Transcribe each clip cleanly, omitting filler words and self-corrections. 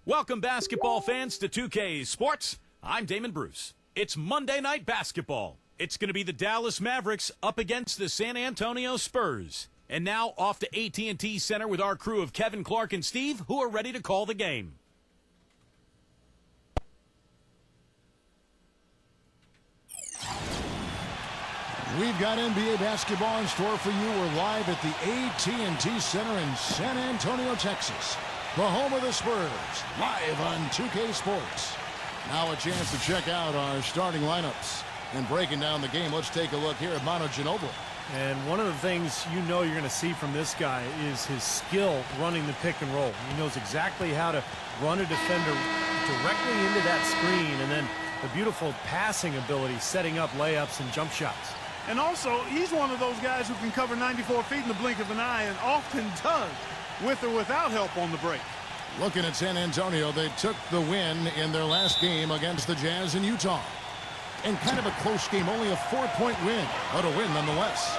Welcome, basketball fans, to 2K Sports. I'm Damon Bruce. It's Monday Night Basketball. It's going to be the Dallas Mavericks up against the San Antonio Spurs. And now off to AT&T Center with our crew of Kevin, Clark, and Steve, who are ready to call the game. We've got NBA basketball in store for you. We're live at the AT&T Center in San Antonio, Texas, the home of the Spurs, live on 2K Sports. Now a chance to check out our starting lineups. And breaking down the game, let's take a look here at Manu Ginobili. And one of the things you know you're going to see from this guy is his skill running the pick and roll. He knows exactly how to run a defender directly into that screen, and then the beautiful passing ability, setting up layups and jump shots. And also, he's one of those guys who can cover 94 feet in the blink of an eye and often does, with or without help on the break. Looking at San Antonio, they took the win in their last game against the Jazz in Utah. And kind of a close game, only a 4-point win, but a win nonetheless.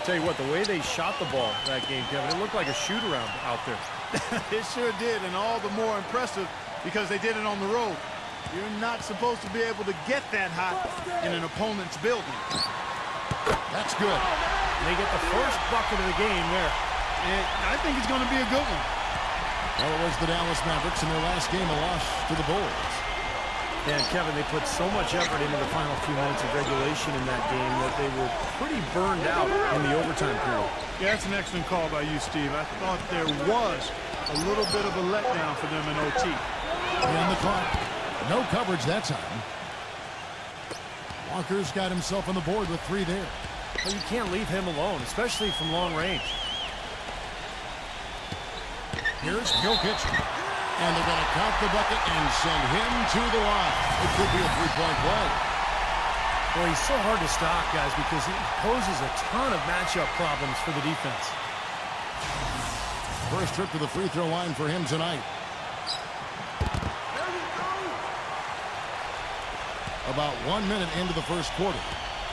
Tell you what, the way they shot the ball that game, Kevin, it looked like a shoot-around out there. It sure did, and all the more impressive because they did it on the road. You're not supposed to be able to get that hot in an opponent's building. That's good. They get the first bucket of the game there. And I think it's going to be a good one. Well, it was the Dallas Mavericks in their last game, a loss to the Bulls. And Kevin, they put so much effort into the final few minutes of regulation in that game that they were pretty burned out in the overtime period. Yeah, that's an excellent call by you, Steve. I thought there was a little bit of a letdown for them in OT. And the clock. No coverage that time. Walker's got himself on the board with 3 there. Well, you can't leave him alone, especially from long range. Here's Jokic. And they're going to count the bucket and send him to the line. It could be a 3-point play. Well, he's so hard to stop, guys, because he poses a ton of matchup problems for the defense. First trip to the free throw line for him tonight. About 1 minute into the first quarter.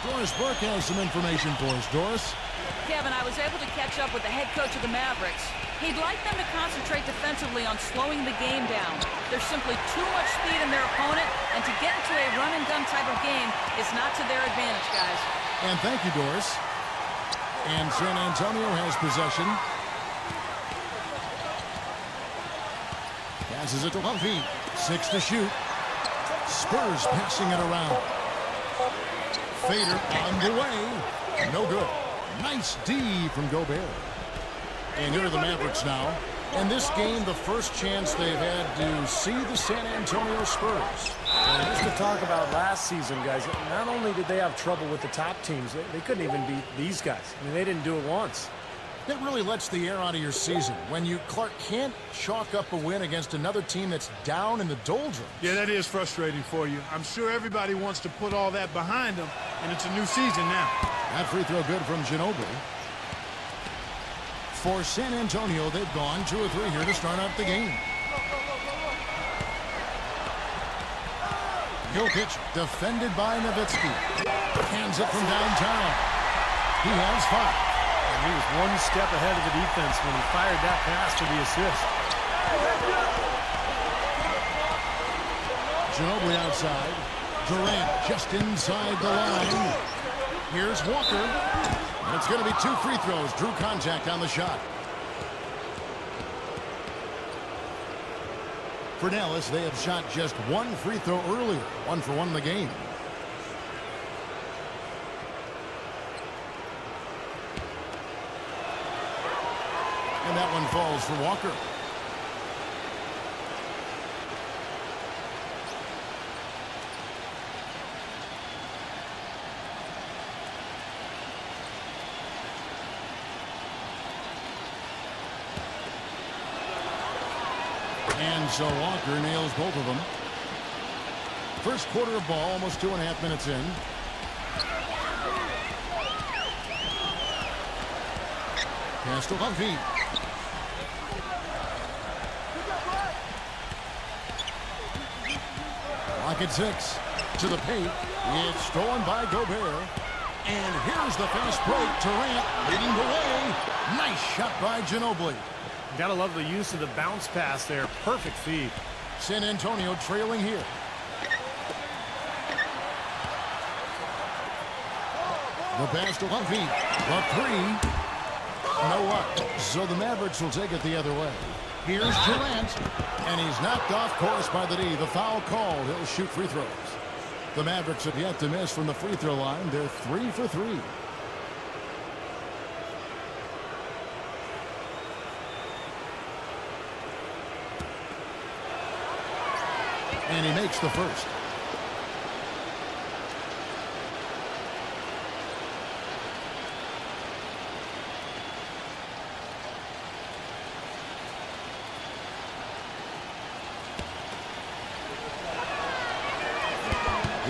Doris Burke has some information for us. Doris? Kevin, I was able to catch up with the head coach of the Mavericks. He'd like them to concentrate defensively on slowing the game down. There's simply too much speed in their opponent, and to get into a run-and-gun type of game is not to their advantage, guys. And thank you, Doris. And San Antonio has possession. Passes it to Humphrey. 6 to shoot. Spurs passing it around. Fader on the way. No good. Nice D from Gobert. And here are the Mavericks now. In this game, the first chance they've had to see the San Antonio Spurs. And just to talk about last season, guys, not only did they have trouble with the top teams, they couldn't even beat these guys. I mean, they didn't do it once. That really lets the air out of your season when you, Clark, can't chalk up a win against another team that's down in the doldrums. Yeah, that is frustrating for you. I'm sure everybody wants to put all that behind them, and it's a new season now. That free throw good from Ginobili. For San Antonio, they've gone 2 or 3 here to start out the game. Jokic defended by Nowitzki. Hands it from downtown. He has 5. And he was one step ahead of the defense when he fired that pass for the assist. Ginobili outside. Durant just inside the line. Here's Walker. And it's going to be 2 free throws. Drew contact on the shot. For Dallas, they have shot just 1 free throw earlier. 1 for 1 in the game. And that one falls for Walker. And so Walker nails both of them. First quarter of ball, almost 2.5 minutes in. Pass to Humphrey. Rocket 6 to the paint. It's stolen by Gobert. And here's the fast break. Durant leading the way. Nice shot by Ginobili. Gotta love the use of the bounce pass there. Perfect feed. San Antonio trailing here. The pass to Levine. The three. No up. So the Mavericks will take it the other way. Here's Durant. And he's knocked off course by the D. The foul called. He'll shoot free throws. The Mavericks have yet to miss from the free throw line. They're 3 for 3. And he makes the first.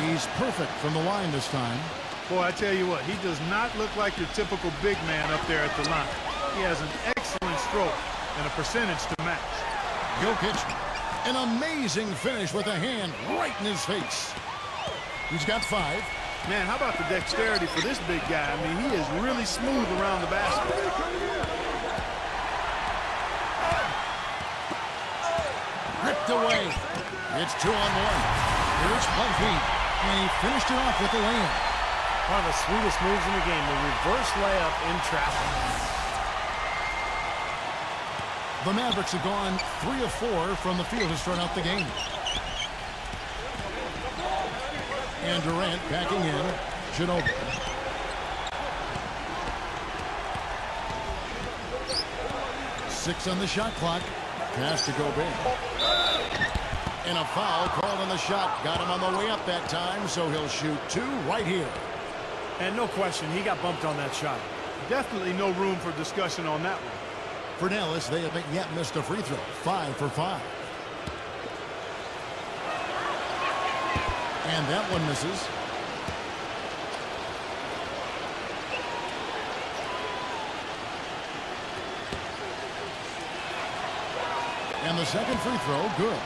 He's perfect from the line this time. Boy, I tell you what, he does not look like your typical big man up there at the line. He has an excellent stroke and a percentage to match. Jokic, an amazing finish with a hand right in his face. He's got 5. Man, how about the dexterity for this big guy? I mean, he is really smooth around the basket. Ripped away. It's 2-on-1. Here's Bumpy. And he finished it off with the layup. One of the sweetest moves in the game, the reverse layup in traffic. The Mavericks have gone 3 of 4 from the field to start out the game. And Durant backing in. Ginobili. Six on the shot clock. Pass to Gobert. And a foul called on the shot. Got him on the way up that time, so he'll shoot 2 right here. And no question, he got bumped on that shot. Definitely no room for discussion on that one. For Dallas, they haven't yet missed a free throw. 5 for 5. And that one misses. And the second free throw, good.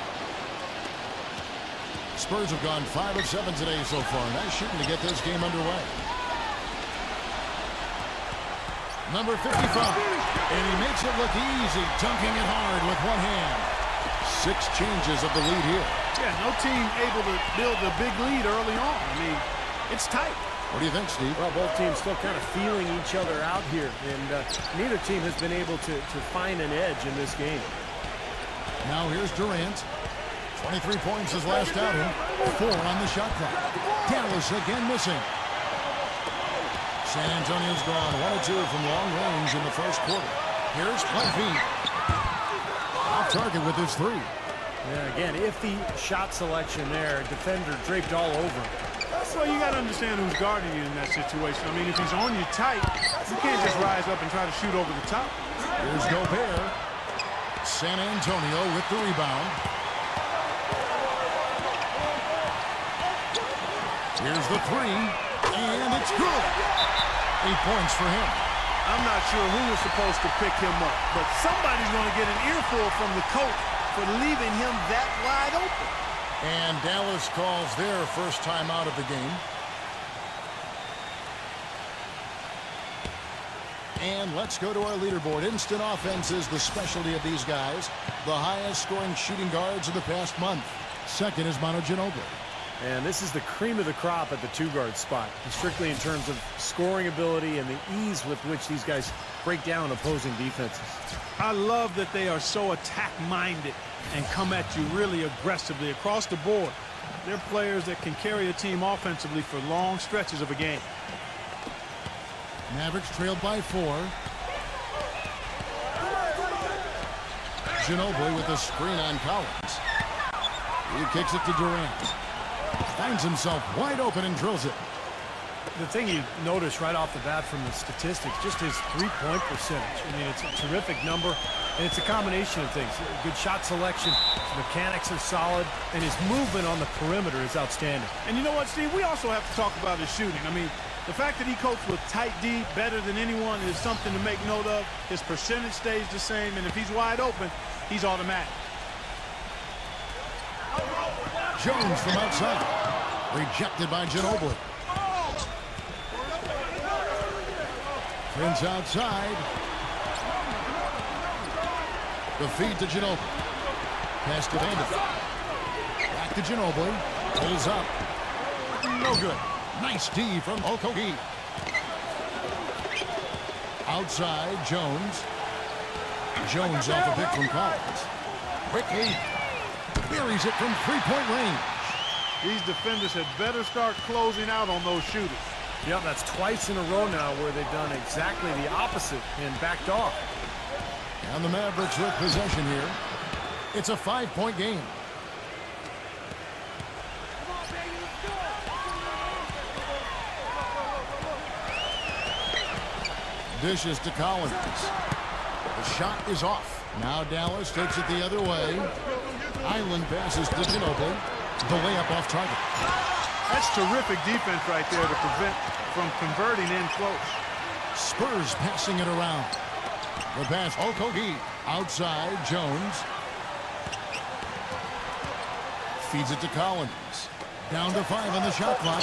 Spurs have gone 5 of 7 today so far. Nice shooting to get this game underway. Number 55. And he makes it look easy, dunking it hard with one hand. 6 changes of the lead here. Yeah, no team able to build a big lead early on. I mean, it's tight. What do you think, Steve? Well, both teams still kind of feeling each other out here. And neither team has been able to find an edge in this game. Now here's Durant. 23 points his last outing. 4 on the shot clock. Dallas again missing. San Antonio's gone 1 of 2 from long range in the first quarter. Here's Levine. Off target with his 3. Yeah, again, iffy shot selection there. Defender draped all over him. So you got to understand who's guarding you in that situation. I mean, if he's on you tight, you can't just rise up and try to shoot over the top. Here's Gobert. San Antonio with the rebound. Here's the 3, and it's good. 8 points for him. I'm not sure who was supposed to pick him up, but somebody's going to get an earful from the coach for leaving him that wide open. And Dallas calls their first time out of the game. And let's go to our leaderboard. Instant offense is the specialty of these guys. The highest scoring shooting guards of the past month. Second is Manu Ginobili. And this is the cream of the crop at the 2-guard spot, strictly in terms of scoring ability and the ease with which these guys break down opposing defenses. I love that they are so attack-minded and come at you really aggressively across the board. They're players that can carry a team offensively for long stretches of a game. Mavericks trailed by 4. Ginobili with a screen on Collins. He kicks it to Durant. Finds himself wide open and drills it. The thing you notice right off the bat from the statistics, just his three-point percentage. I mean, it's a terrific number, and it's a combination of things. Good shot selection, his mechanics are solid, and his movement on the perimeter is outstanding. And you know what, Steve? We also have to talk about his shooting. I mean, the fact that he copes with tight D better than anyone is something to make note of. His percentage stays the same, and if he's wide open, he's automatic. Jones from outside. Rejected by Ginobili. Prince outside. The feed to Ginobili. Pass to Vanderbilt. to Ginobili. Pulls up. No good. Nice D from Okogie. Outside, Jones. Jones off a pick from Collins. Quickly buries it from three-point range. These defenders had better start closing out on those shooters. Yep, that's twice in a row now where they've done exactly the opposite and backed off. And the Mavericks with possession here. It's a 5-point game. Dishes to Collins. The shot is off. Now Dallas takes it the other way. Island passes to Ginobili. The layup off target. That's terrific defense right there to prevent from converting in close. Spurs passing it around. The pass, Okogie. Outside, Jones. Feeds it to Collins. Down to 5 on the shot clock.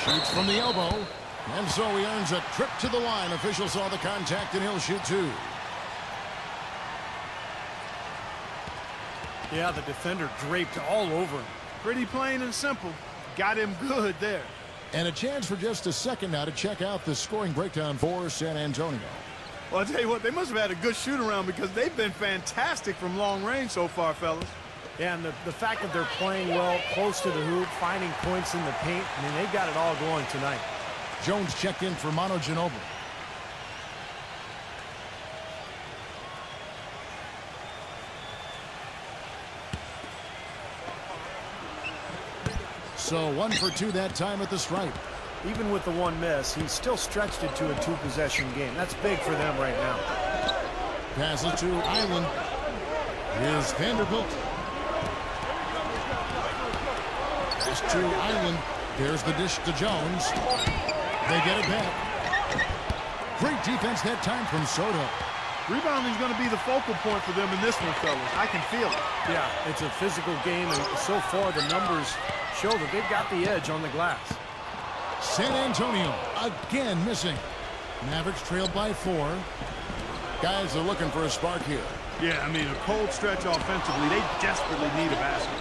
Shoots from the elbow. And so he earns a trip to the line. Officials saw the contact, and he'll shoot 2. Yeah, the defender draped all over him. Pretty plain and simple. Got him good there. And a chance for just a second now to check out the scoring breakdown for San Antonio. Well, I'll tell you what, they must have had a good shoot-around because they've been fantastic from long range so far, fellas. Yeah, and the fact that they're playing well, close to the hoop, finding points in the paint, I mean, they've got it all going tonight. Jones checked in for Manu Ginobili. So 1 for 2 that time at the stripe. Even with the one miss, he's still stretched it to a 2-possession game. That's big for them right now. Passes to Island. Here's Vanderbilt. Pass to Island. There's the dish to Jones. They get it back. Great defense that time from Soto. Rebounding is going to be the focal point for them in this one, fellas. I can feel it. Yeah, it's a physical game, and so far the numbers show that they've got the edge on the glass. San Antonio again missing. Mavericks trailed by 4. Guys are looking for a spark here. Yeah, I mean, a cold stretch offensively. They desperately need a basket.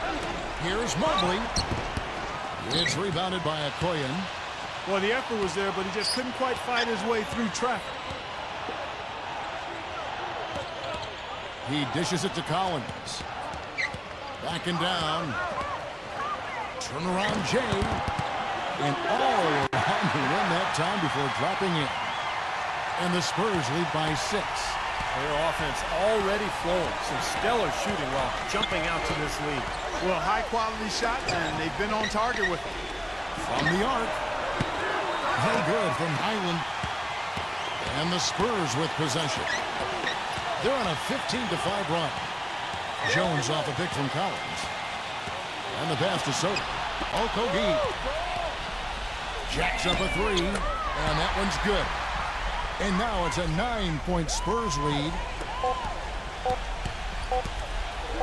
Here's Mobley. It's rebounded by Okoye. Well, the effort was there, but he just couldn't quite fight his way through traffic. He dishes it to Collins. Backing down. Turnaround Jay. And all around the rim that time before dropping in. And the Spurs lead by 6. Their offense already flowing. Some stellar shooting while jumping out to this lead. Well, high-quality shot, and they've been on target with it. From the arc. No good from Highland. And the Spurs with possession. They're on a 15-5 run. Jones off a pick from Collins. And the pass to Soto. Okogie. Jacks up a 3. And that one's good. And now it's a 9-point Spurs lead.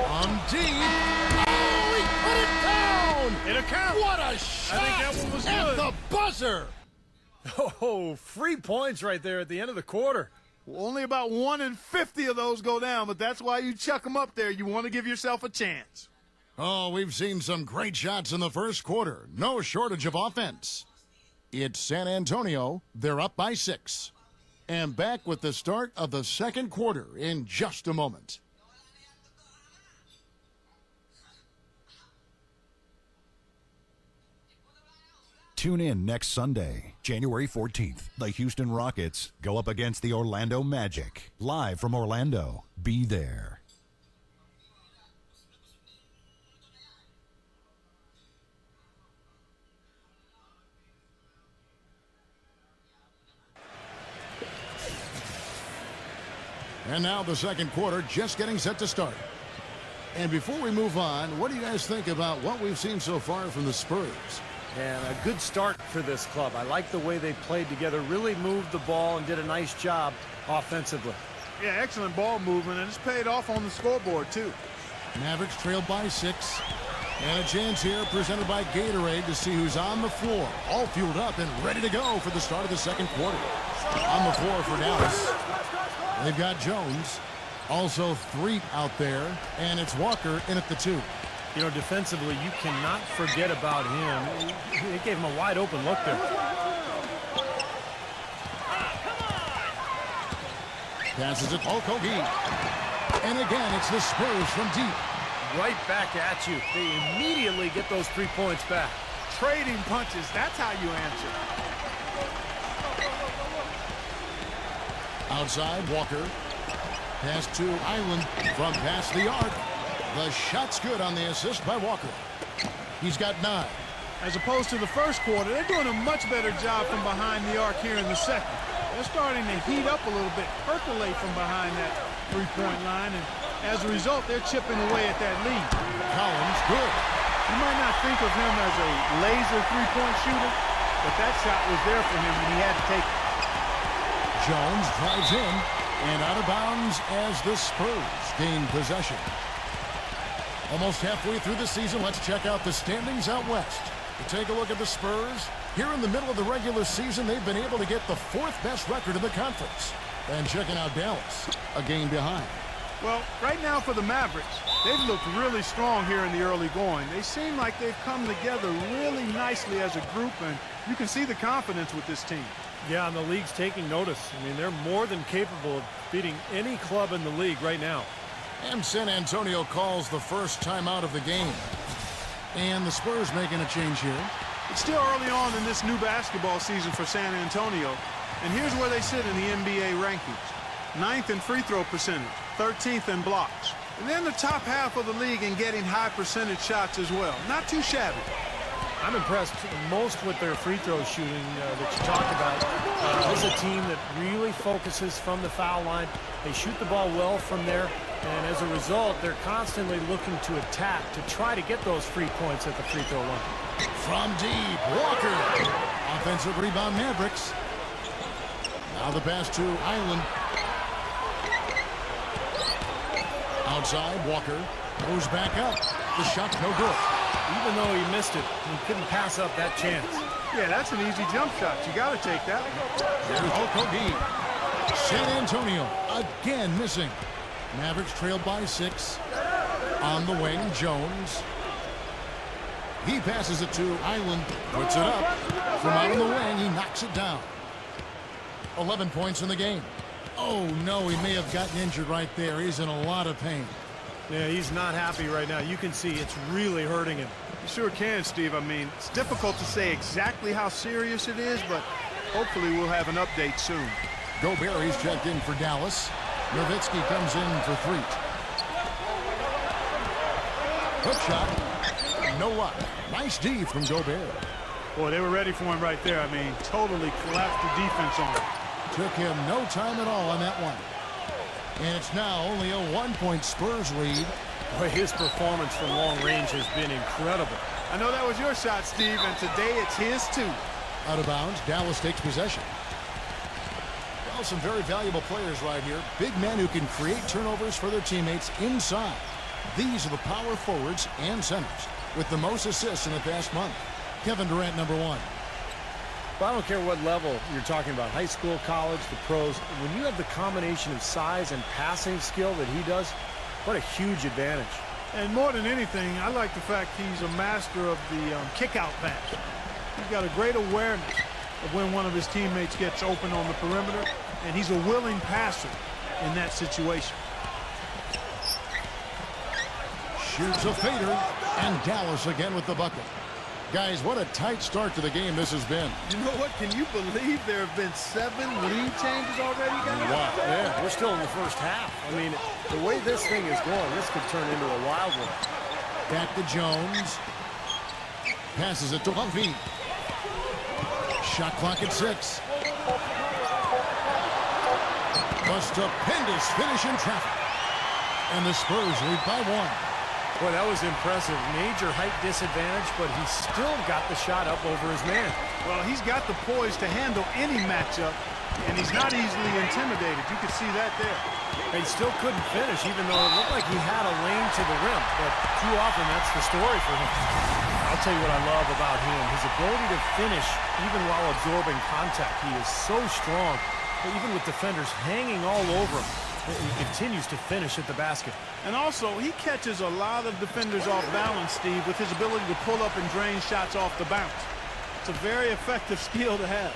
On deep. Oh, he put it down! It'll count. What a shot! I think that one was at good. the buzzer! Oh, 3 points right there at the end of the quarter. Well, only about 1 in 50 of those go down, but that's why you chuck them up there. You want to give yourself a chance. Oh, we've seen some great shots in the first quarter. No shortage of offense. It's San Antonio. They're up by 6. And back with the start of the second quarter in just a moment. Tune in next Sunday, January 14th. The Houston Rockets go up against the Orlando Magic. Live from Orlando. Be there. And now the second quarter just getting set to start. And before we move on, what do you guys think about what we've seen so far from the Spurs? And a good start for this club. I like the way they played together, really moved the ball and did a nice job offensively. Yeah, excellent ball movement, and it's paid off on the scoreboard, too. Mavericks trailed by 6. And a chance here presented by Gatorade to see who's on the floor. All fueled up and ready to go for the start of the second quarter. On the floor for Dallas. They've got Jones. Also Threet out there. And it's Walker in at the 2. You know, defensively, you cannot forget about him. He gave him a wide open look there. Passes it, Okogie. And again, it's the Spurs from deep. Right back at you. They immediately get those 3 points back. Trading punches, that's how you answer. Outside, Walker. Pass to Island from past the arc. The shot's good on the assist by Walker. He's got 9. As opposed to the first quarter, they're doing a much better job from behind the arc here in the second. They're starting to heat up a little bit, percolate from behind that three-point line, and as a result, they're chipping away at that lead. Collins, good. You might not think of him as a laser three-point shooter, but that shot was there for him, and he had to take it. Jones drives in and out of bounds as the Spurs gain possession. Almost halfway through the season, let's check out the standings out west. To take a look at the Spurs, here in the middle of the regular season, they've been able to get the 4th best record in the conference. And checking out Dallas, a game behind. Well, right now for the Mavericks, they've looked really strong here in the early going. They seem like they've come together really nicely as a group, and you can see the confidence with this team. Yeah, and the league's taking notice. I mean, they're more than capable of beating any club in the league right now. And San Antonio calls the first timeout of the game. And the Spurs making a change here. It's still early on in this new basketball season for San Antonio, and here's where they sit in the NBA rankings. 9th in free throw percentage, 13th in blocks. And they're in the top half of the league in getting high percentage shots as well. Not too shabby. I'm impressed most with their free throw shooting that you talked about. This is a team that really focuses from the foul line. They shoot the ball well from there, and as a result, they're constantly looking to attack to try to get those free points at the free throw line. From deep, Walker. Offensive rebound, Mavericks. Now the pass to Island. Outside, Walker goes back up. The shot's no good. Even though he missed it, he couldn't pass up that chance. Yeah, that's an easy jump shot. You got to take that one. There's Okogie. San Antonio again missing. Mavericks trailed by 6. On the wing, Jones. He passes it to Island. Puts it up. From out on the wing, he knocks it down. 11 points in the game. Oh, no, he may have gotten injured right there. He's in a lot of pain. Yeah, he's not happy right now. You can see it's really hurting him. You sure can, Steve. I mean, it's difficult to say exactly how serious it is, but hopefully we'll have an update soon. Gobert, he's checked in for Dallas. Nowitzki comes in for 3. Hook shot. No luck. Nice D from Gobert. Boy, they were ready for him right there. I mean, totally collapsed the defense on him. Took him no time at all on that one. And it's now only a 1-point Spurs lead. Boy, his performance from long range has been incredible. I know that was your shot, Steve, and today it's his too. Out of bounds, Dallas takes possession. Well, some very valuable players right here. Big men who can create turnovers for their teammates inside. These are the power forwards and centers with the most assists in the past month. Kevin Durant, number 1. But I don't care what level you're talking about, high school, college, the pros. When you have the combination of size and passing skill that he does, what a huge advantage. And more than anything, I like the fact he's a master of the kick-out pass. He's got a great awareness of when one of his teammates gets open on the perimeter, and he's a willing passer in that situation. Shoots a fader, and Dallas again with the bucket. Guys, what a tight start to the game this has been. You know what? Can you believe there have been 7 lead changes already, guys? Wow. Yeah, we're still in the first half. I mean, the way this thing is going, this could turn into a wild one. Back to Jones. Passes it to Humphrey. Shot clock at 6. A stupendous finish in traffic. And the Spurs lead by 1. Boy, that was impressive. Major height disadvantage, but he still got the shot up over his man. Well, he's got the poise to handle any matchup, and he's not easily intimidated. You can see that there. He still couldn't finish, even though it looked like he had a lane to the rim. But too often, that's the story for him. I'll tell you what I love about him. His ability to finish even while absorbing contact. He is so strong, but even with defenders hanging all over him, He continues to finish at the basket. And also, he catches a lot of defenders off balance, Steve, with his ability to pull up and drain shots off the bounce. It's a very effective skill to have.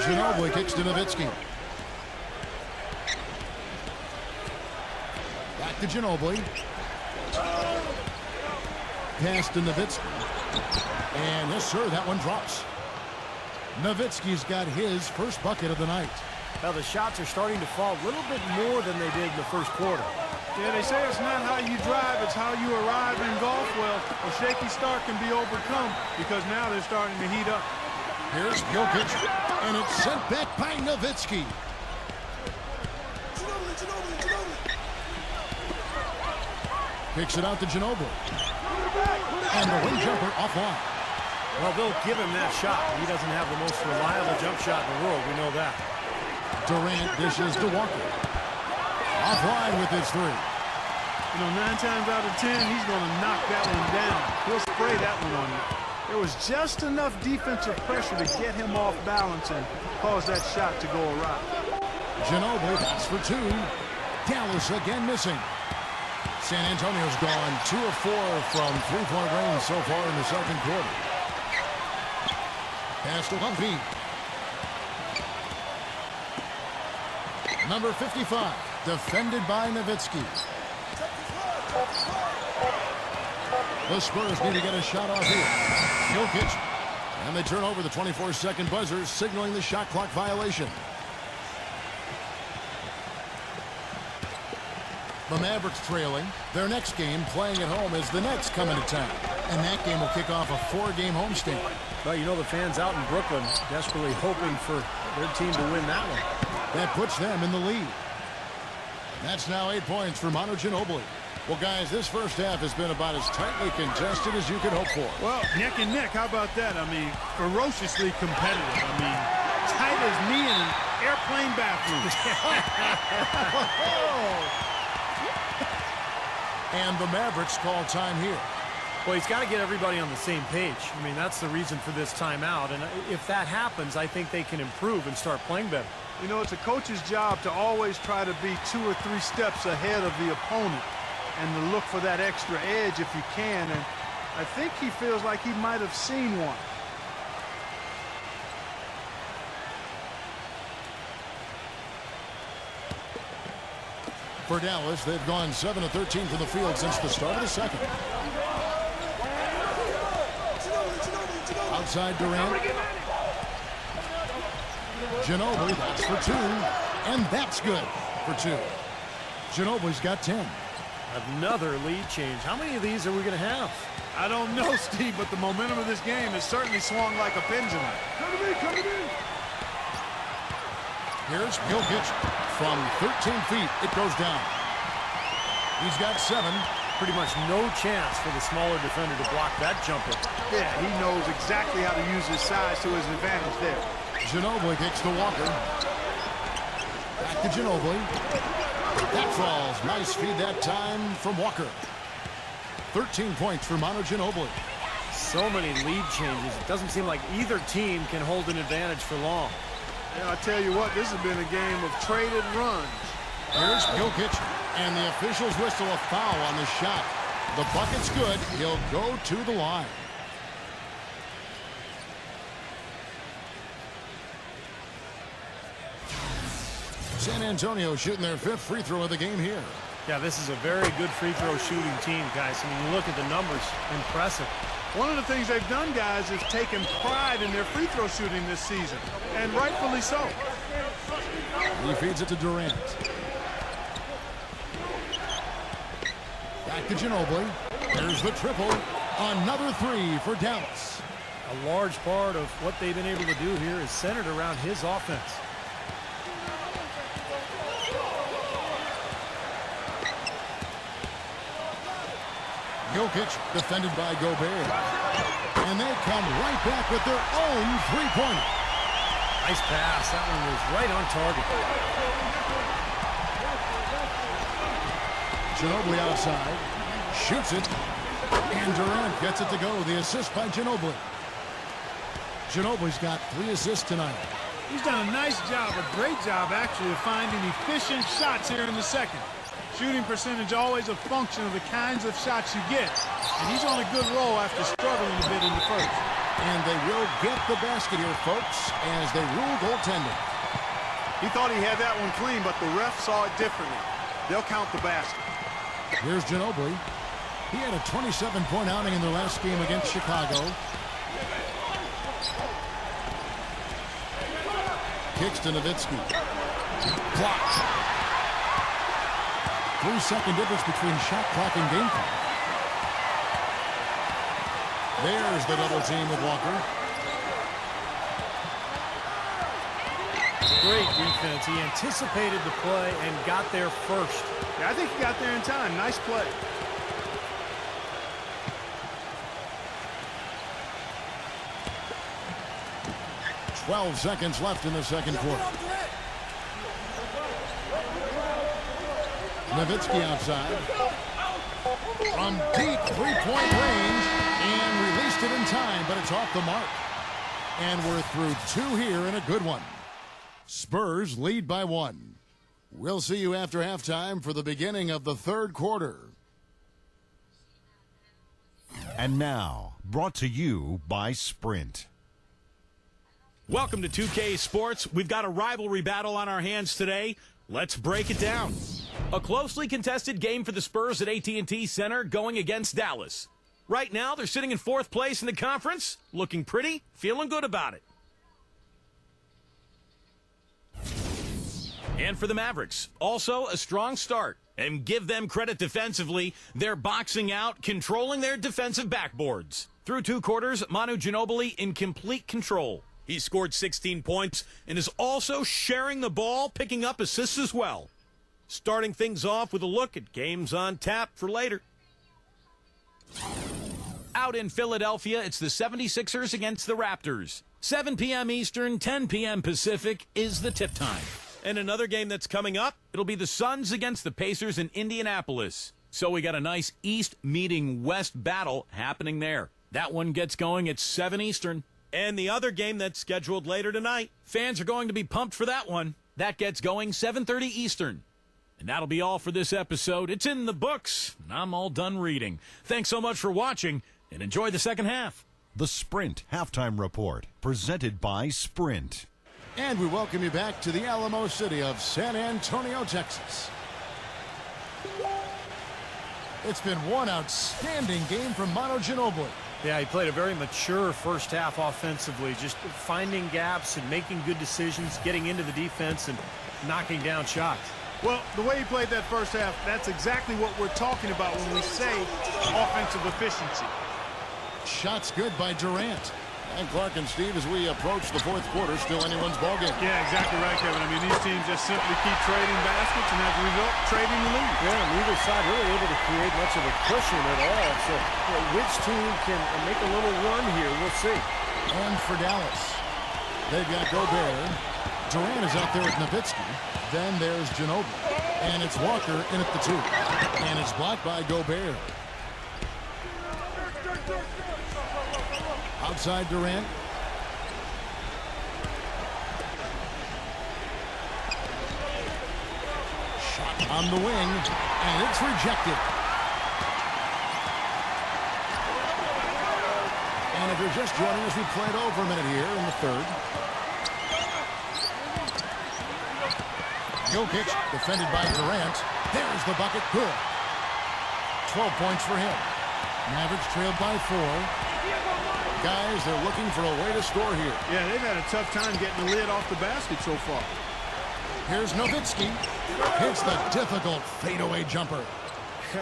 Ginobili kicks to Nowitzki. Back to Ginobili. Pass to Nowitzki. And yes, sir, that one drops. Nowitzki's got his first bucket of the night. Now the shots are starting to fall a little bit more than they did in the first quarter. Yeah, they say it's not how you drive, it's how you arrive in golf. Well, a shaky start can be overcome because now they're starting to heat up. Here's Jokic, and it's sent back by Nowitzki. Kicks it out to Ginobili. And the wing jumper offline. Well, they'll give him that shot. He doesn't have the most reliable jump shot in the world. We know that. Durant dishes to Walker. Offline with his three. You know, 9 times out of 10, he's going to knock that one down. He'll spray that one on you. There was just enough defensive pressure to get him off balance and cause that shot to go awry. Ginobili, that's for 2. Dallas again missing. San Antonio's gone 2 of 4 from three-point range so far in the second quarter. Pass to Humphrey. Number 55, defended by Nowitzki. The Spurs need to get a shot off here. Jokic. And they turn over the 24-second buzzer, signaling the shot clock violation. The Mavericks trailing. Their next game, playing at home, as the Nets come into town. And that game will kick off a 4-game homestand. Well, you know, the fans out in Brooklyn desperately hoping for their team to win that one. That puts them in the lead. That's now 8 points for Manu Ginobili. Well, guys, this first half has been about as tightly contested as you could hope for. Well, neck and neck, how about that? I mean, ferociously competitive. I mean, tight as me in an airplane bathroom. And the Mavericks call time here. Well, he's got to get everybody on the same page. I mean, that's the reason for this timeout. And if that happens, I think they can improve and start playing better. You know, it's a coach's job to always try to be 2 or 3 steps ahead of the opponent and to look for that extra edge if you can. And I think he feels like he might have seen one. For Dallas, they've gone 7 of 13 from the field since the start of the second. Outside Durant. Ginobili, that's for 2. And that's good for 2. Ginobili's got 10. Another lead change. How many of these are we going to have? I don't know, Steve, but the momentum of this game has certainly swung like a pendulum. Come to me. Here's Jokic from 13 feet. It goes down. He's got 7. Pretty much no chance for the smaller defender to block that jumper. Yeah, he knows exactly how to use his size to his advantage there. Ginobili kicks to Walker. Back to Ginobili. That falls. Nice feed that time from Walker. 13 points for Manu Ginobili. So many lead changes. It doesn't seem like either team can hold an advantage for long. Yeah, I tell you what, this has been a game of traded runs. Here's Jokic, and the officials whistle a foul on the shot. The bucket's good. He'll go to the line. San Antonio shooting their 5th free throw of the game here. Yeah, this is a very good free throw shooting team, guys. I mean, you look at the numbers, impressive. One of the things they've done, guys, is taken pride in their free throw shooting this season, and rightfully so. He feeds it to Durant. Back to Ginobili. There's the triple. Another 3 for Dallas. A large part of what they've been able to do here is centered around his offense. Jokic defended by Gobert. And they come right back with their own three-pointer. Nice pass. That one was right on target. Ginobili outside. Shoots it. And Durant gets it to go. The assist by Ginobili. Ginobili's got 3 assists tonight. He's done a nice job, a great job actually, of finding efficient shots here in the second. Shooting percentage always a function of the kinds of shots you get. And he's on a good roll after struggling a bit in the first. And they will get the basket here, folks, as they rule goaltending. He thought he had that one clean, but the ref saw it differently. They'll count the basket. Here's Ginobili. He had a 27-point outing in their last game against Chicago. Kicks to Nowitzki. Blocked. 3-second difference between shot clock and game clock. There's the double team with Walker. Great defense. He anticipated the play and got there first. Yeah, I think he got there in time. Nice play. "12 seconds left in the second quarter. Nowitzki outside. From deep three-point range and released it in time, but it's off the mark. And we're through two here in a good one. Spurs lead by 1. We'll see you after halftime for the beginning of the third quarter. And now, brought to you by Sprint. Welcome to 2K Sports. We've got a rivalry battle on our hands today. Let's break it down. A closely contested game for the Spurs at AT&T Center going against Dallas. Right now, they're sitting in 4th place in the conference, looking pretty, feeling good about it. And for the Mavericks, also a strong start. And give them credit defensively, they're boxing out, controlling their defensive backboards. Through 2 quarters, Manu Ginobili in complete control. He scored 16 points and is also sharing the ball, picking up assists as well. Starting things off with a look at games on tap for later. Out in Philadelphia, it's the 76ers against the Raptors. 7 p.m. Eastern, 10 p.m. Pacific is the tip time. And another game that's coming up, it'll be the Suns against the Pacers in Indianapolis. So we got a nice East meeting West battle happening there. That one gets going at 7 Eastern. And the other game that's scheduled later tonight, fans are going to be pumped for that one. That gets going 7:30 Eastern. And that'll be all for this episode. It's in the books, and I'm all done reading. Thanks so much for watching, and enjoy the second half. The Sprint Halftime Report, presented by Sprint. And we welcome you back to the Alamo City of San Antonio, Texas. It's been one outstanding game from Manu Ginobili. Yeah, he played a very mature first half offensively, just finding gaps and making good decisions, getting into the defense and knocking down shots. Well, the way he played that first half, that's exactly what we're talking about when we say offensive efficiency. Shots good by Durant. And Clark and Steve, as we approach the fourth quarter, still anyone's ballgame. Yeah, exactly right, Kevin. I mean, these teams just simply keep trading baskets and as a result, trading the lead. Yeah, neither side really able to create much of a cushion at all. So which team can make a little run here, we'll see. And for Dallas, they've got Gobert. Durant is out there with Nowitzki. Then there's Ginobili. And it's Walker in at the 2. And it's blocked by Gobert. Outside Durant. Shot on the wing, and it's rejected. And if you're just joining us, we played over a minute here in the third. Jokic, defended by Durant. There's the bucket, good. 12 points for him. Mavericks trailed by 4. Guys, they're looking for a way to score here. Yeah, they've had a tough time getting the lid off the basket so far. Here's Nowitzki. Hits the difficult fadeaway jumper.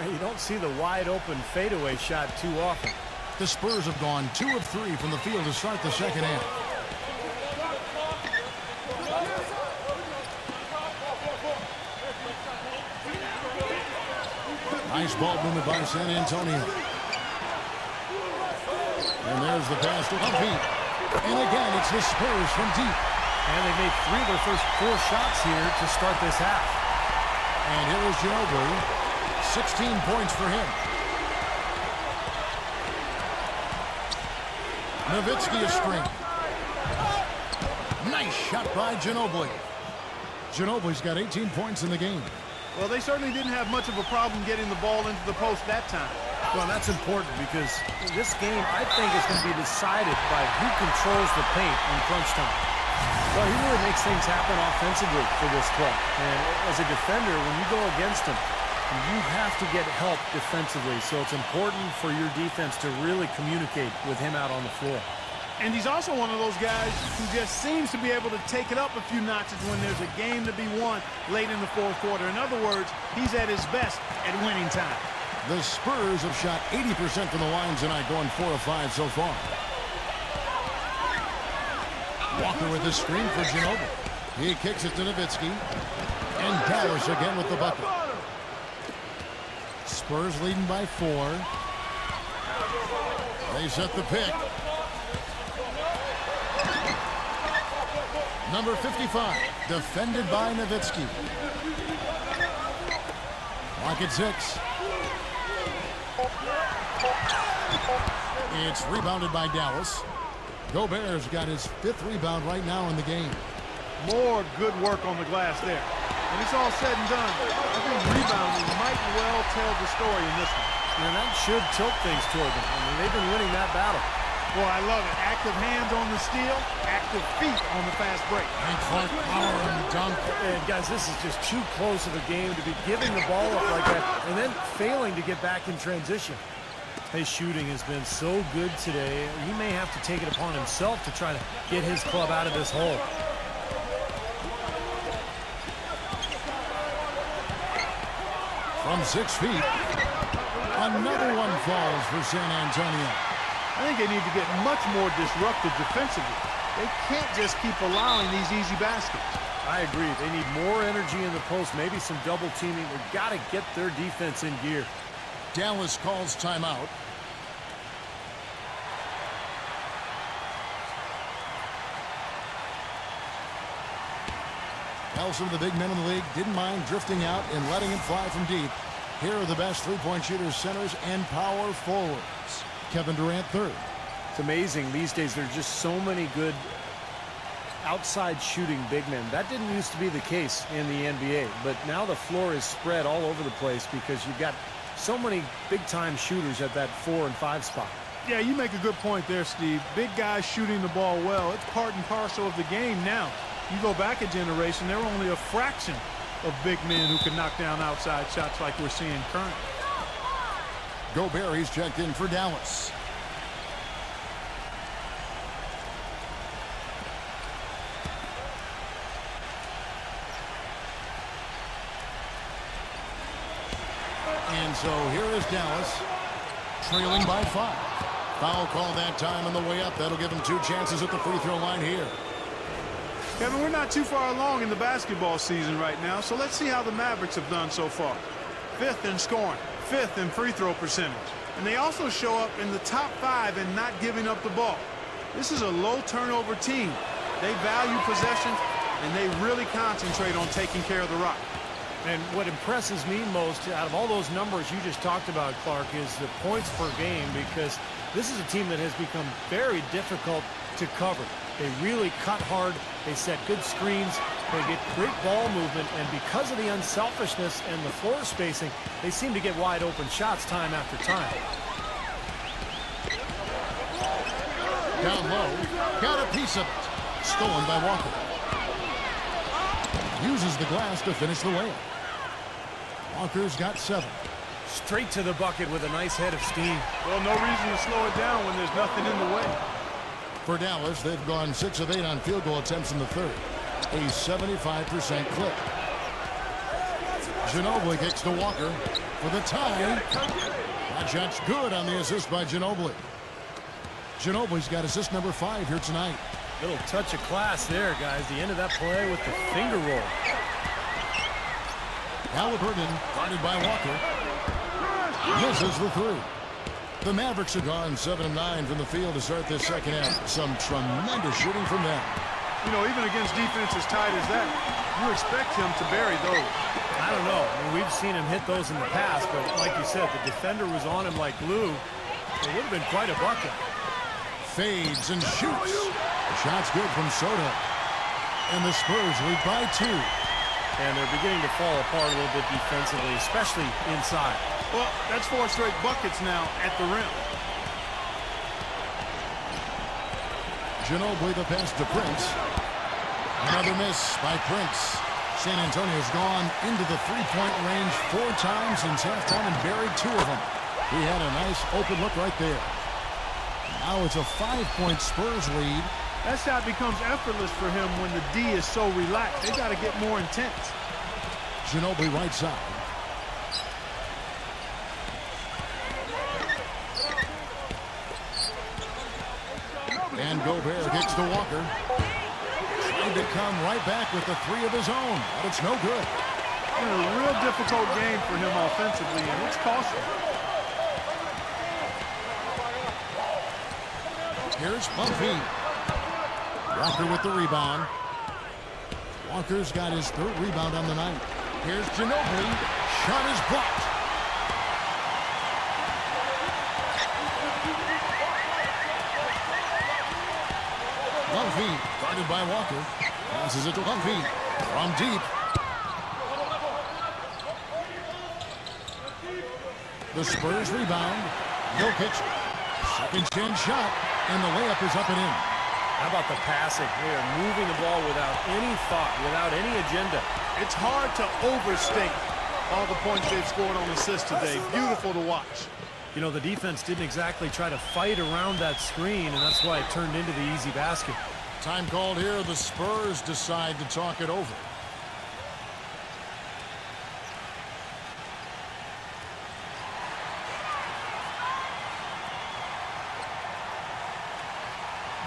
You don't see the wide open fadeaway shot too often. The Spurs have gone 2 of 3 from the field to start the second half. Nice ball movement by San Antonio. And there's the pass to Humphrey. And again, it's the Spurs from deep. And they made 3 of their first 4 shots here to start this half. And here is Ginobili. 16 points for him. Nowitzki a string. Nice shot by Ginobili. Ginobili's got 18 points in the game. Well, they certainly didn't have much of a problem getting the ball into the post that time. Well, that's important because this game, I think, is going to be decided by who controls the paint in crunch time. Well, he really makes things happen offensively for this club. And as a defender, when you go against him, you have to get help defensively. So it's important for your defense to really communicate with him out on the floor. And he's also one of those guys who just seems to be able to take it up a few notches when there's a game to be won late in the fourth quarter. In other words, he's at his best at winning time. The Spurs have shot 80% from the line tonight, going 4 of 5 so far. Walker with the screen for Ginobili. He kicks it to Nowitzki. And Dallas again with the bucket. Spurs leading by 4. They set the pick. Number 55, defended by Nowitzki. Clock at 6. It's rebounded by Dallas. Gobert's got his 5th rebound right now in the game. More good work on the glass there. When it's all said and done, I think rebounding might well tell the story in this one. And that should tilt things toward them. I mean, they've been winning that battle. Boy, I love it. Active hands on the steal, active feet on the fast break. Front power and dunk. And guys, this is just too close of a game to be giving the ball up like that and then failing to get back in transition. His shooting has been so good today. He may have to take it upon himself to try to get his club out of this hole. From 6 feet, another one falls for San Antonio. I think they need to get much more disruptive defensively. They can't just keep allowing these easy baskets. I agree. They need more energy in the post, maybe some double teaming. They've got to get their defense in gear. Dallas calls timeout. Some of the big men in the league didn't mind drifting out and letting it fly from deep. Here are the best three-point shooters, centers, and power forwards. Kevin Durant, 3rd. It's amazing these days. There's just so many good outside shooting big men. That didn't used to be the case in the NBA, but now the floor is spread all over the place because you've got so many big-time shooters at that 4 and 5 spot. Yeah, you make a good point there, Steve. Big guys shooting the ball well. It's part and parcel of the game now. You go back a generation, there were only a fraction of big men who can knock down outside shots like we're seeing currently. Gobert, he's checked in for Dallas. And so here is Dallas, trailing by 5. Foul call that time on the way up. That'll give him 2 chances at the free throw line here. Kevin, we're not too far along in the basketball season right now, so let's see how the Mavericks have done so far. 5th in scoring, 5th in free throw percentage. And they also show up in the top 5 in not giving up the ball. This is a low turnover team. They value possessions, and they really concentrate on taking care of the rock. And what impresses me most out of all those numbers you just talked about, Clark, is the points per game, because this is a team that has become very difficult to cover. They really cut hard. They set good screens. They get great ball movement. And because of the unselfishness and the floor spacing, they seem to get wide open shots time after time. Down low. Got a piece of it. Stolen by Walker. Uses the glass to finish the layup. Walker's got 7. Straight to the bucket with a nice head of steam. Well, no reason to slow it down when there's nothing in the way. For Dallas, they've gone 6 of 8 on field goal attempts in the 3rd. A 75% clip. Ginobili kicks to Walker for the tie. That shot's good on the assist by Ginobili. Ginobili's got assist number 5 here tonight. Little touch of class there, guys. The end of that play with the finger roll. Halliburton guarded by Walker. Misses the 3. The Mavericks have gone 7 of 9 from the field to start this second half. Some tremendous shooting from them. You know, even against defense as tight as that, you expect him to bury those. I don't know. I mean, we've seen him hit those in the past, but like you said, the defender was on him like glue. It would have been quite a bucket. Fades and shoots. Shot's good from Soto. And the Spurs lead by 2. And they're beginning to fall apart a little bit defensively, especially inside. Well, that's 4 straight buckets now at the rim. Ginobili the pass to Prince. Another miss by Prince. San Antonio's gone into the three-point range 4 times since halftime and buried 2 of them. He had a nice open look right there. Now it's a 5-point Spurs lead. That shot becomes effortless for him when the D is so relaxed. They got to get more intense. Ginobili right side. And Gobert kicks to Walker. Trying to come right back with the 3 of his own, but it's no good. A real difficult game for him offensively, and it's costly. Here's Bumpy. Walker with the rebound. Walker's got his 3rd rebound on the night. Here's Ginobili. Shot is blocked. Bumpy guarded by Walker. Passes it to Bumpy from deep. The Spurs rebound. Jokic. Second chance shot. And the layup is up and in. How about the passing? They are moving the ball without any thought, without any agenda. It's hard to overstate all the points they've scored on assists today. Beautiful to watch. You know, the defense didn't exactly try to fight around that screen, and that's why it turned into the easy basket. Time called here. The Spurs decide to talk it over.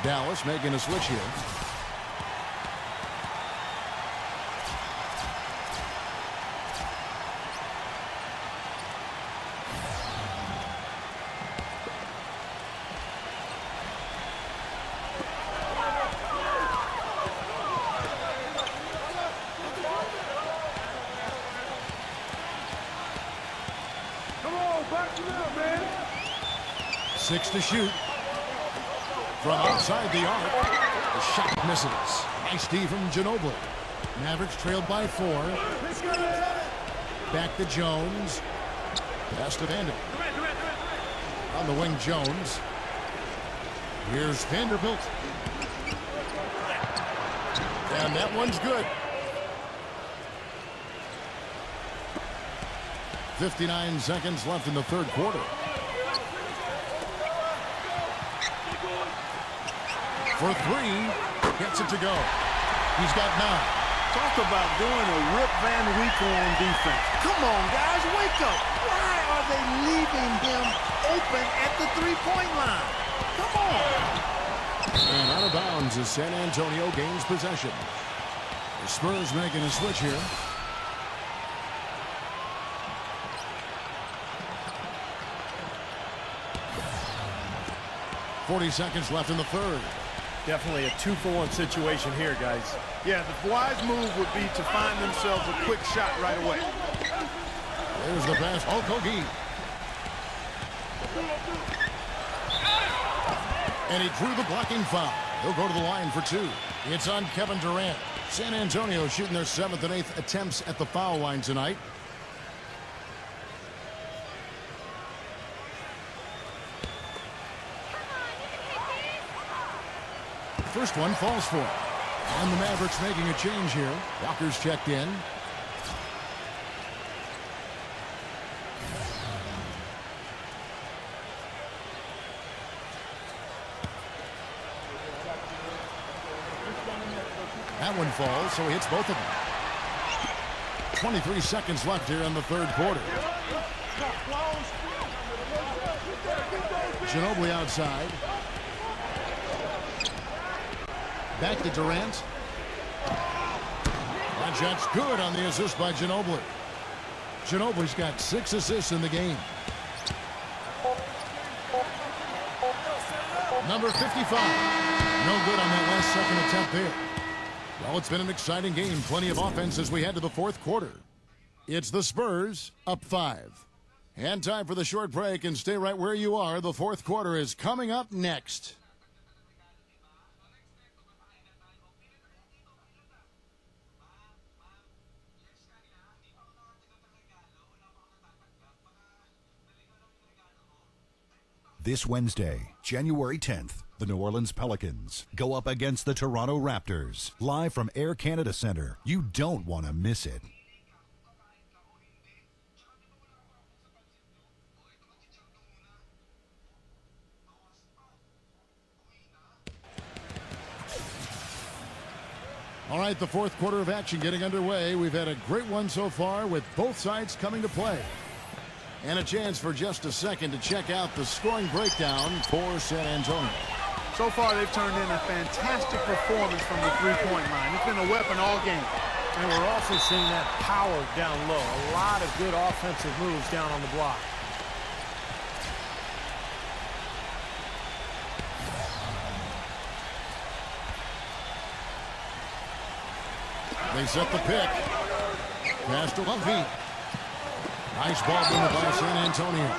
Dallas making a switch here. Come on, back it up, man. 6 to shoot. From outside the arc, the shot misses. Nice D from Ginobili. Mavericks trailed by 4. Back to Jones. Pass to Vanderbilt. On the wing, Jones. Here's Vanderbilt. And that one's good. 59 seconds left in the 3rd quarter. For 3, gets it to go. He's got 9. Talk about doing a Rip Van Winkle on defense. Come on, guys, wake up. Why are they leaving him open at the 3-point line? Come on. And out of bounds as San Antonio gains possession. The Spurs making a switch here. .40 seconds left in the 3rd. Definitely a 2-for-1 situation here, guys. Yeah, the wise move would be to find themselves a quick shot right away. There's the pass. Okogie. And he drew the blocking foul. He'll go to the line for 2. It's on Kevin Durant. San Antonio shooting their 7th and 8th attempts at the foul line tonight. First one falls for him. And the Mavericks making a change here. Walker's checked in. That one falls, so he hits both of them. 23 seconds left here in the 3rd quarter. Ginobili outside. Back to Durant. That shot's good on the assist by Ginobili. Ginobili's got 6 assists in the game. Number 55. No good on that last second attempt there. Well, it's been an exciting game. Plenty of offense as we head to the 4th quarter. It's the Spurs up 5. And time for the short break, and stay right where you are. The 4th quarter is coming up next. This Wednesday, January 10th, the New Orleans Pelicans go up against the Toronto Raptors. Live from Air Canada Center. You don't want to miss it. All right, the fourth quarter of action getting underway. We've had a great one so far with both sides coming to play. And a chance for just a second to check out the scoring breakdown for San Antonio. So far, they've turned in a fantastic performance from the three-point line. It's been a weapon all game. And we're also seeing that power down low. A lot of good offensive moves down on the block. They set the pick. Pass to Lumpy. Nice ball movement by San Antonio.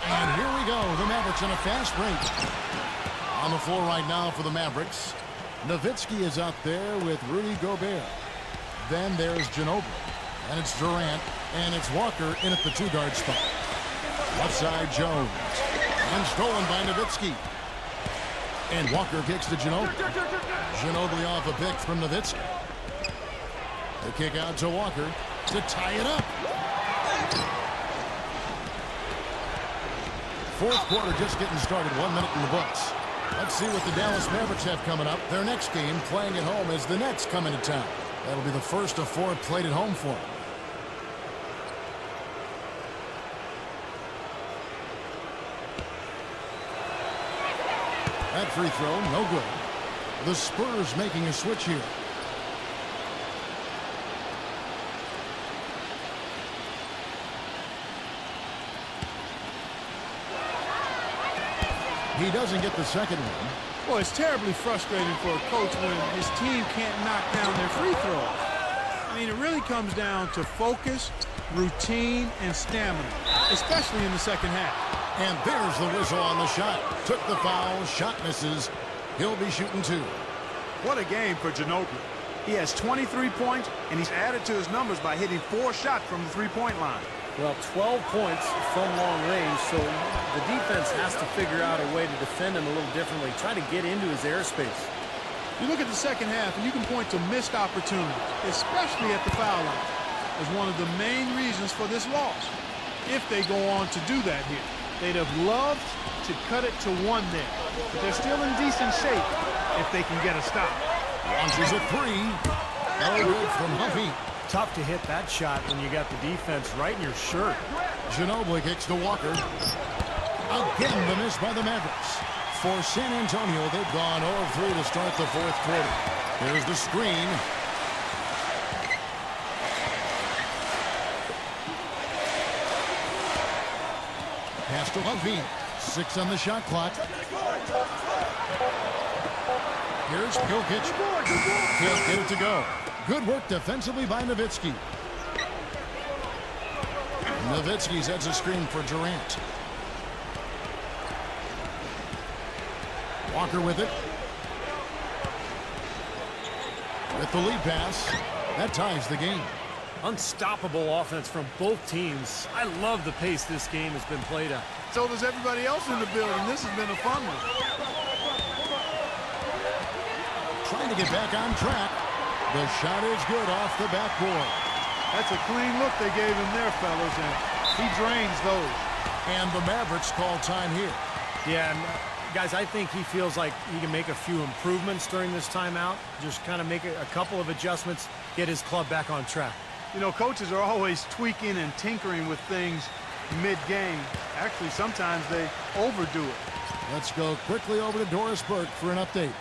And here we go. The Mavericks in a fast break. On the floor right now for the Mavericks. Nowitzki is out there with Rudy Gobert. Then there's Ginobili. And it's Durant. And it's Walker in at the two-guard spot. Left side, Jones. And stolen by Nowitzki. And Walker kicks to Ginobili. Ginobili off a pick from Nowitzki. The kick out to Walker to tie it up. Fourth quarter just getting started. 1 minute in the books. Let's see what the Dallas Mavericks have coming up. Their next game playing at home as the Nets come into town. That'll be the first of 4 played at home for them. That free throw, no good. The Spurs making a switch here. He doesn't get the second one. Well, it's terribly frustrating for a coach when his team can't knock down their free throws. I mean, it really comes down to focus, routine, and stamina, especially in the second half. And there's the whistle on the shot. Took the foul, shot misses. He'll be shooting 2. What a game for Ginobili. He has 23 points, and he's added to his numbers by hitting 4 shots from the three-point line. Well, 12 points from long range, so the defense has to figure out a way to defend him a little differently, try to get into his airspace. You look at the second half, and you can point to missed opportunities, especially at the foul line, as one of the main reasons for this loss. If they go on to do that here, they'd have loved to cut it to 1 there, but they're still in decent shape if they can get a stop. Launches a 3. No good from Huffy. Tough to hit that shot when you got the defense right in your shirt. Ginobili kicks to Walker. Again, the miss by the Mavericks. For San Antonio, they've gone 0 of 3 to start the fourth quarter. Here's the screen. Pass to Huffy. 6 on the shot clock. Here's Jokic. Can't get it to go. Good work defensively by Nowitzki. Nowitzki sets a screen for Durant. Walker with it. With the lead pass. That ties the game. Unstoppable offense from both teams. I love the pace this game has been played at. So does everybody else in the building. This has been a fun one. Trying to get back on track. The shot is good off the backboard. That's a clean look they gave him there, fellas, and he drains those. And the Mavericks call time here. Yeah, and guys, I think he feels like he can make a few improvements during this timeout. Just kind of make a couple of adjustments, get his club back on track. You know, coaches are always tweaking and tinkering with things mid-game. Actually, sometimes they overdo it. Let's go quickly over to Doris Burke for an update.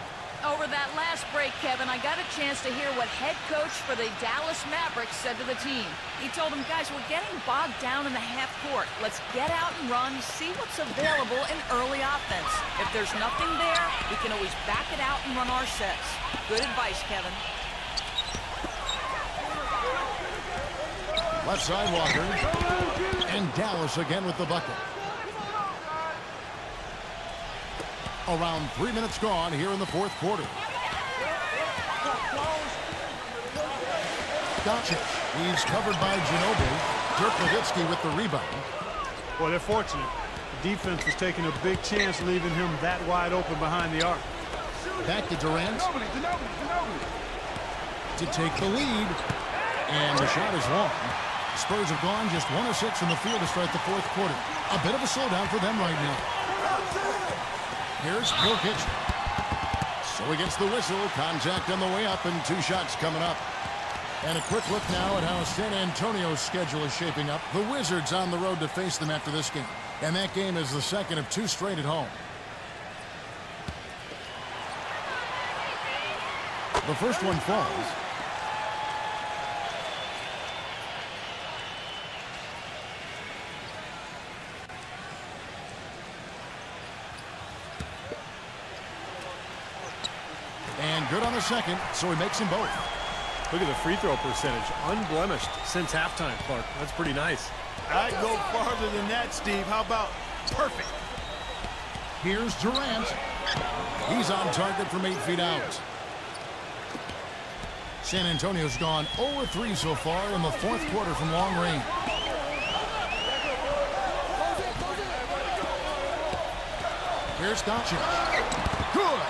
Over that last break, Kevin, I got a chance to hear what head coach for the Dallas Mavericks said to the team. He told them, guys, we're getting bogged down in the half court. Let's get out and run, see what's available in early offense. If there's nothing there, we can always back it out and run our sets. Good advice, Kevin. Left side, Walker. And Dallas again with the bucket. Around 3 minutes gone here in the fourth quarter. Gotcha. He's covered by Ginobili. Dirk Nowitzki with the rebound. Well, they're fortunate. The defense was taking a big chance leaving him that wide open behind the arc. Back to Durant. To take the lead. And the shot is long. Spurs have gone just 1 of 6 from the field to start the fourth quarter. A bit of a slowdown for them right now. Here's Jokic. So he gets the whistle. Contact on the way up and 2 shots coming up. And a quick look now at how San Antonio's schedule is shaping up. The Wizards on the road to face them after this game. And that game is the second of 2 straight at home. The first one falls. And good on the second, so he makes them both. Look at the free throw percentage. Unblemished since halftime, Clark. That's pretty nice. I'd go farther than that, Steve. How about perfect? Here's Durant. He's on target from 8 feet out. San Antonio's gone 0-3 so far in the fourth quarter from long range. Here's Doncic. Good.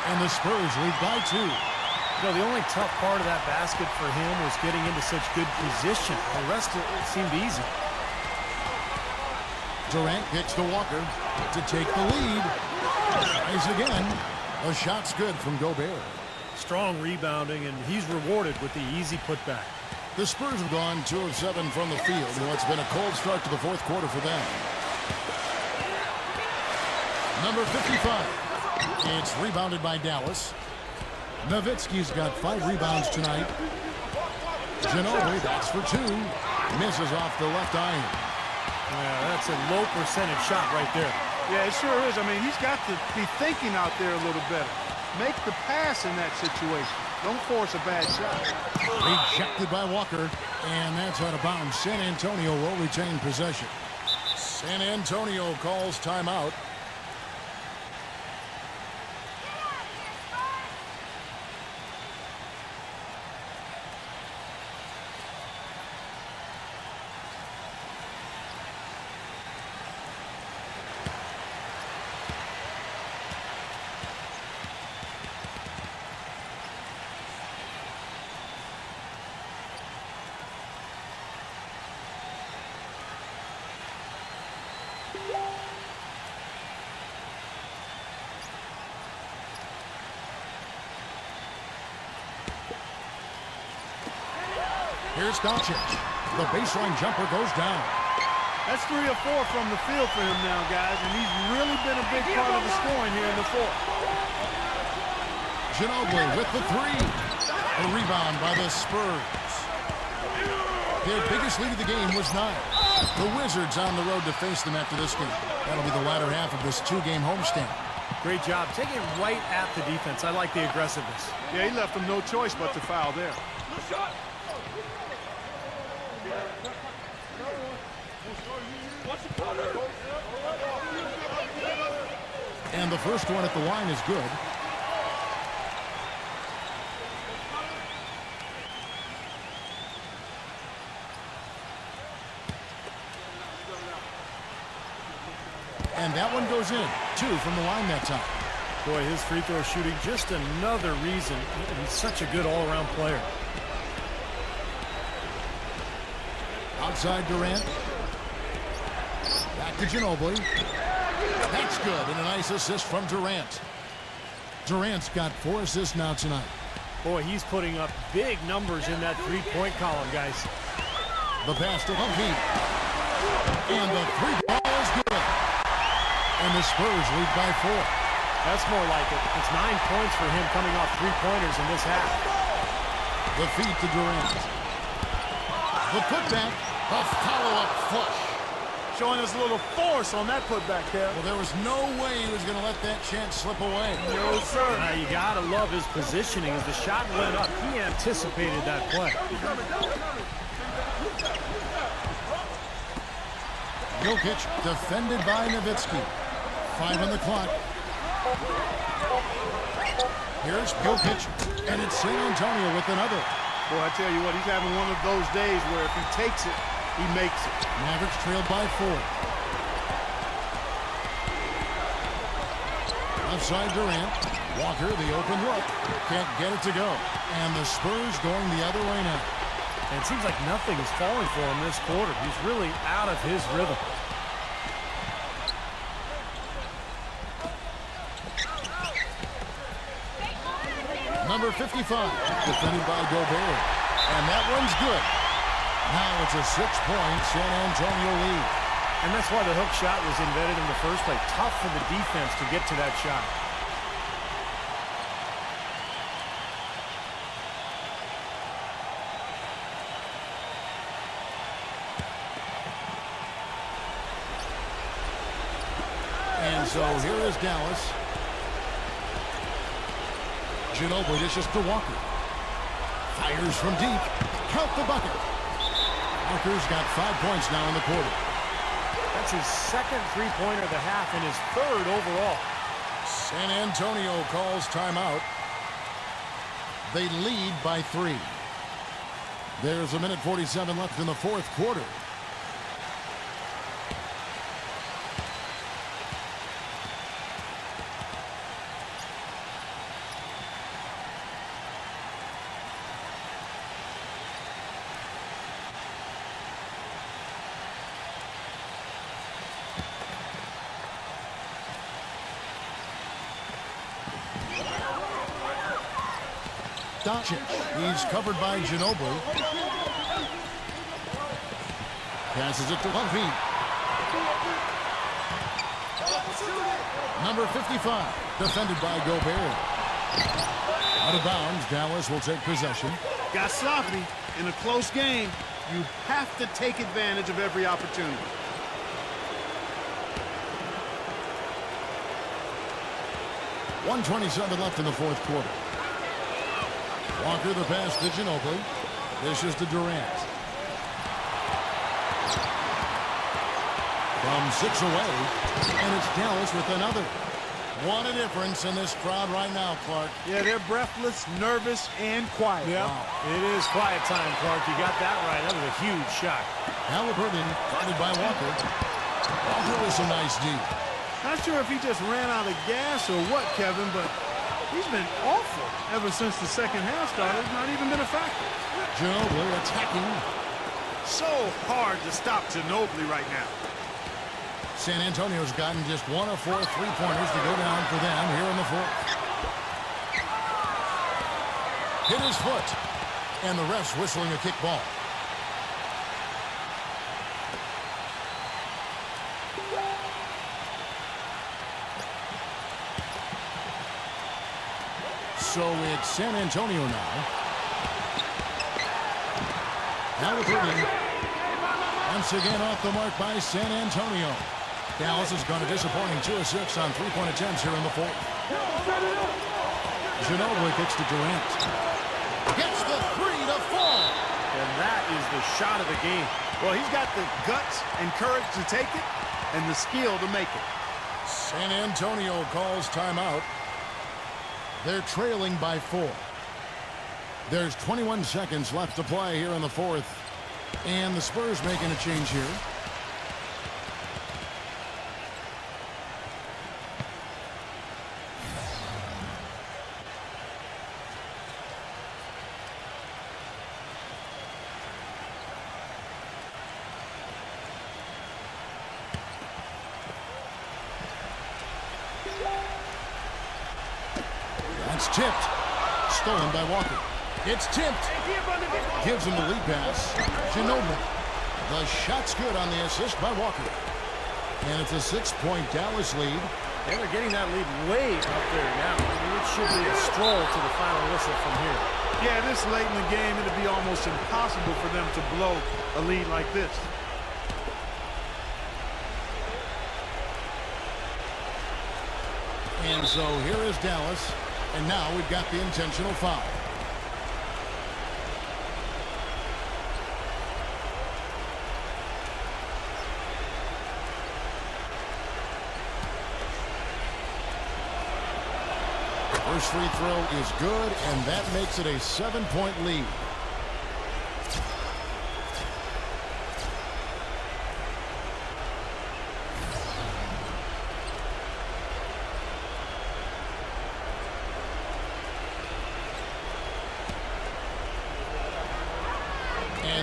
And the Spurs lead by 2. You know, the only tough part of that basket for him was getting into such good position. The rest of it seemed easy. Durant kicks to Walker to take the lead. Tries again. A shot's good from Gobert. Strong rebounding, and he's rewarded with the easy putback. The Spurs have gone 2 of 7 from the field in what's been a cold start to the fourth quarter for them. Number 55. It's rebounded by Dallas. Nowitzki's got 5 rebounds tonight. Ginobili bats for 2. Misses off the left iron. Yeah, that's a low percentage shot right there. Yeah, it sure is. I mean, he's got to be thinking out there a little better. Make the pass in that situation. Don't force a bad shot. Rejected by Walker, and that's out of bounds. San Antonio will retain possession. San Antonio calls timeout. Here's Doncic. The baseline jumper goes down. That's 3 or 4 from the field for him now, guys, and he's really been a big part of the scoring here in the fourth. Ginobili with the 3. A rebound by the Spurs. Their biggest lead of the game was 9. The Wizards on the road to face them after this game. That'll be the latter half of this 2-game homestand. Great job. Taking it right at the defense. I like the aggressiveness. Yeah, he left them no choice but to foul there. And the first one at the line is good. And that one goes in. 2 from the line that time. Boy, his free throw shooting, just another reason he's such a good all-around player. Outside Durant. Back to Ginobili. That's good, and a nice assist from Durant. Durant's got 4 assists now tonight. Boy, he's putting up big numbers in that three-point column, guys. The pass to Humphrey. And the 3 ball is good. And the Spurs lead by 4. That's more like it. It's 9 points for him coming off 3-pointers in this half. The feed to Durant. The putback. A follow-up flush. Showing us a little force on that putback, Kev. Well, there was no way he was going to let that chance slip away. No, sir. You got to love his positioning. As the shot went up, he anticipated that play. Jokic defended by Nowitzki. 5 on the clock. Here's Jokic, and it's San Antonio with another. Boy, I tell you what, he's having one of those days where if he takes it, he makes it. Mavericks trailed by 4. Left side Durant. Walker, the open look. Can't get it to go. And the Spurs going the other way now. And it seems like nothing is falling for him this quarter. He's really out of his rhythm. Number 55, defended by Gobert. And that one's good. Now it's a 6-point San Antonio lead. And that's why the hook shot was invented in the first place. Tough for the defense to get to that shot. And so here is Dallas. Ginobili dishes to Walker. Fires from deep. Count the bucket. Walker's got 5 points now in the quarter. That's his second three-pointer of the half and his third overall. San Antonio calls timeout. They lead by 3. There's a minute 47 left in the fourth quarter. Doncic. He's covered by Ginobili. Passes it to Humphrey. Number 55, defended by Gobert. Out of bounds, Dallas will take possession. Got sloppy. In a close game, you have to take advantage of every opportunity. .127 left in the fourth quarter. Walker the pass to Ginobili. Dishes to Durant. From 6 away, and it's Dallas with another. What a difference in this crowd right now, Clark. Yeah, they're breathless, nervous, and quiet. Yeah, wow. It is quiet time, Clark. You got that right. That was a huge shot. Halliburton guarded by Walker. Walker with some nice D. Not sure if he just ran out of gas or what, Kevin, but he's been awful ever since the second half started. Not even been a factor. Ginobili attacking. So hard to stop Ginobili right now. San Antonio's gotten just 1 of 4 3-pointers to go down for them here in the fourth. Hit his foot. And the refs whistling a kick ball. So it's San Antonio now. Halliburton once again off the mark by San Antonio. Dallas has gone a disappointing 2 of 6 on 3-point attempts here in the fourth. Ginobili kicks to Durant. Gets the 3 to fall. And that is the shot of the game. Well, he's got the guts and courage to take it and the skill to make it. San Antonio calls timeout. They're trailing by 4. There's 21 seconds left to play here in the fourth. And the Spurs making a change here. That's tipped. Stolen by Walker. It's tipped. Gives him the lead pass. Ginobili. The shot's good on the assist by Walker. And it's a 6-point Dallas lead. And they're getting that lead way up there now. I mean, it should be a stroll to the final whistle from here. Yeah, this late in the game, it'd be almost impossible for them to blow a lead like this. And so here is Dallas. And now we've got the intentional foul. First free throw is good, and that makes it a 7-point lead.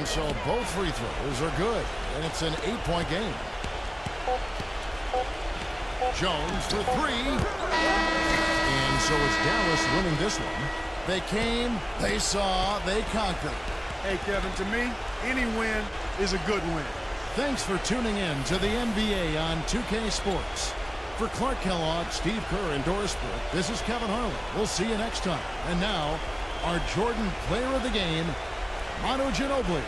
And so both free throws are good, and it's an 8-point game. Jones for three. And so it's Dallas winning this one. They came, they saw, they conquered. Hey, Kevin, to me, any win is a good win. Thanks for tuning in to the NBA on 2K Sports. For Clark Kellogg, Steve Kerr, and Doris Brooke, this is Kevin Harlan. We'll see you next time. And now, our Jordan Player of the Game, Manu Ginobili.